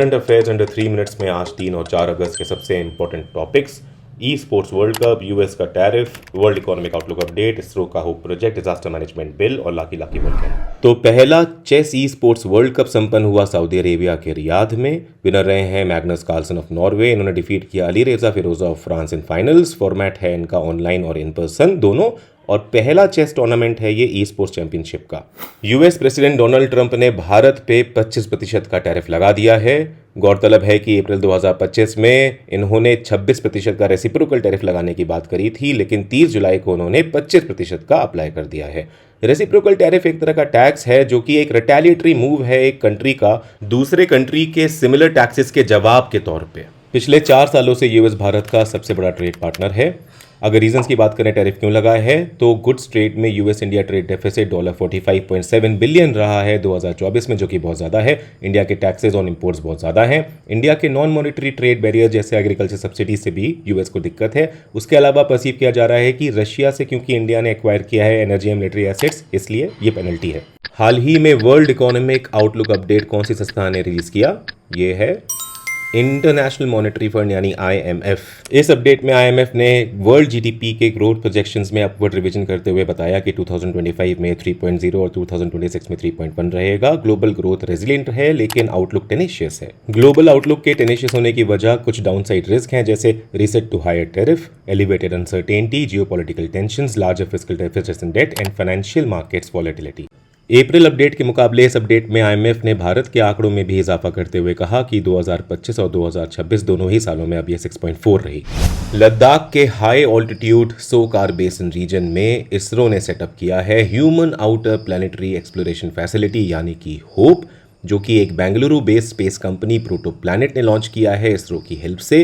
Current affairs under 3 minutes में आज 3 और 4 अगस्त के सबसे important topics. Esports world cup, US का tariff, world economic outlook update, ISRO का hope project, disaster management bill और लाकी लाकी वोल्केनो। तो पहला chess esports world cup संपन्न हुआ सऊदी अरेबिया के रियाद में। विनर रहे हैं मैग्नस कार्लसन ऑफ नॉर्वे। इन्होंने डिफीट किया Alireza Firouzja of France in finals. Format है इनका ऑनलाइन और इन पर्सन दोनों, और पहला चेस टूर्नामेंट है ये ई स्पोर्ट्स चैंपियनशिप का। यूएस प्रेसिडेंट डोनाल्ड ट्रंप ने भारत पे 25% का टैरिफ लगा दिया है। गौरतलब है कि अप्रैल 2025 में इन्होंने 26% का रेसिप्रोकल टैरिफ लगाने की बात करी थी, लेकिन 30 जुलाई को उन्होंने 25% का अप्लाई कर दिया है। रेसिप्रोकल टैरिफ एक तरह का टैक्स है जो कि एक रिटेलिएटरी मूव है एक कंट्री का दूसरे कंट्री के सिमिलर टैक्सेस के जवाब के तौर पे। पिछले 4 सालों से यूएस भारत का सबसे बड़ा ट्रेड पार्टनर है। अगर रीजंस की बात करें टैरिफ क्यों लगा है, तो गुड्स ट्रेड में US India trade deficit $45.7 billion रहा है 2024 में, जो कि बहुत ज़्यादा है। इंडिया के टैक्सेस ऑन इंपोर्ट्स बहुत ज़्यादा हैं। इंडिया के नॉन मॉनिटरी ट्रेड बैरियर जैसे एग्रीकल्चर सब्सिडी से भी यूएस को दिक्कत है। उसके अलावा परसीव किया जा रहा है कि रशिया से क्योंकि इंडिया ने एक्वायर किया है एनर्जी एंड मिलिट्री एसेट्स, इसलिए ये पेनल्टी है। हाल ही में वर्ल्ड इकोनॉमिक आउटलुक अपडेट कौन सी संस्था ने रिलीज किया, ये है इंटरनेशनल मॉनेटरी फंड यानी आईएमएफ। इस अपडेट में आईएमएफ ने वर्ल्ड जीडीपी के ग्रोथ प्रोजेक्शंस में अपवर्ड रिवीजन करते हुए बताया कि 2025 में 3.0 और 2026 में 3.1 रहेगा। ग्लोबल ग्रोथ रेजिलिएंट है लेकिन आउटलुक टेनिशियस है। ग्लोबल आउटलुक के टेनिशियस होने की वजह कुछ डाउनसाइड रिस्क हैं, जैसे reset to higher tariff, elevated uncertainty, geopolitical tensions, larger fiscal deficits and debt and financial markets volatility. April update के मुकाबले इस अपडेट में आईएमएफ ने भारत के आंकड़ों में भी इजाफा करते हुए कहा कि 2025 और 2026 दोनों ही सालों में अब यह 6.4 रही। लद्दाख के high altitude Sokar basin reason में इसरो ने सेटअप किया है human outer planetary exploration facility यानी कि होप, जो कि एक Bengaluru based space company proto planet ने लॉन्च किया है इसरो की हेल्प से।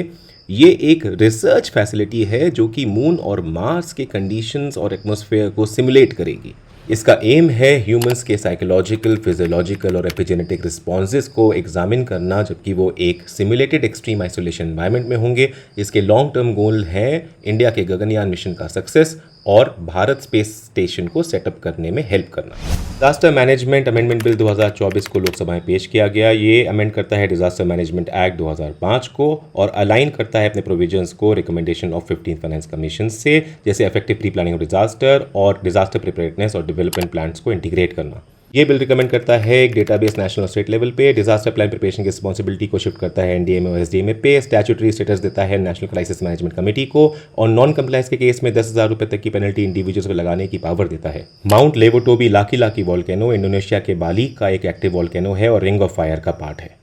ये एक रिसर्च फैसिलिटी है जो कि मून और मार्स के कंडीशंस और एटमॉस्फेयर को सिमुलेट करेगी। इसका एम है ह्यूमंस के साइकोलॉजिकल, फिजियोलॉजिकल और एपिजेनेटिक रिस्पॉन्सेज को एग्जामिन करना, जबकि वो एक सिमुलेटेड एक्सट्रीम आइसोलेशन एनवायरनमेंट में होंगे। इसके लॉन्ग टर्म गोल हैं इंडिया के गगनयान मिशन का सक्सेस और भारत स्पेस स्टेशन को सेटअप करने में हेल्प करना। डिजास्टर मैनेजमेंट अमेंडमेंट बिल 2024 को लोकसभा में पेश किया गया। ये अमेंड करता है डिजास्टर मैनेजमेंट एक्ट 2005 को और अलाइन करता है अपने प्रोविजंस को recommendation of 15th finance commission से, जैसे effective pre planning of disaster और डिजास्टर प्रिपेयर्डनेस और डेवलपमेंट प्लान्स को इंटीग्रेट करना। ये बिल रिकमेंड करता है एक डेटाबेस नेशनल और स्टेट लेवल पे, डिजास्टर प्लान प्रिपरेशन की रिस्पॉन्सिबिलिटी को शिफ्ट करता है एनडीएमए और एसडीएमए पे, स्टैट्यूटरी स्टेटस देता है नेशनल क्राइसिस मैनेजमेंट कमेटी को और नॉन कंप्लायंस के केस में 10,000 रुपये तक की पेनल्टी इंडिविजुअल्स को लगाने की पावर देता है। Mount Lewotobi Laki Laki volcano Indonesia के बाली का एक एक्टिव वोल्केनो है और रिंग ऑफ फायर का पार्ट है।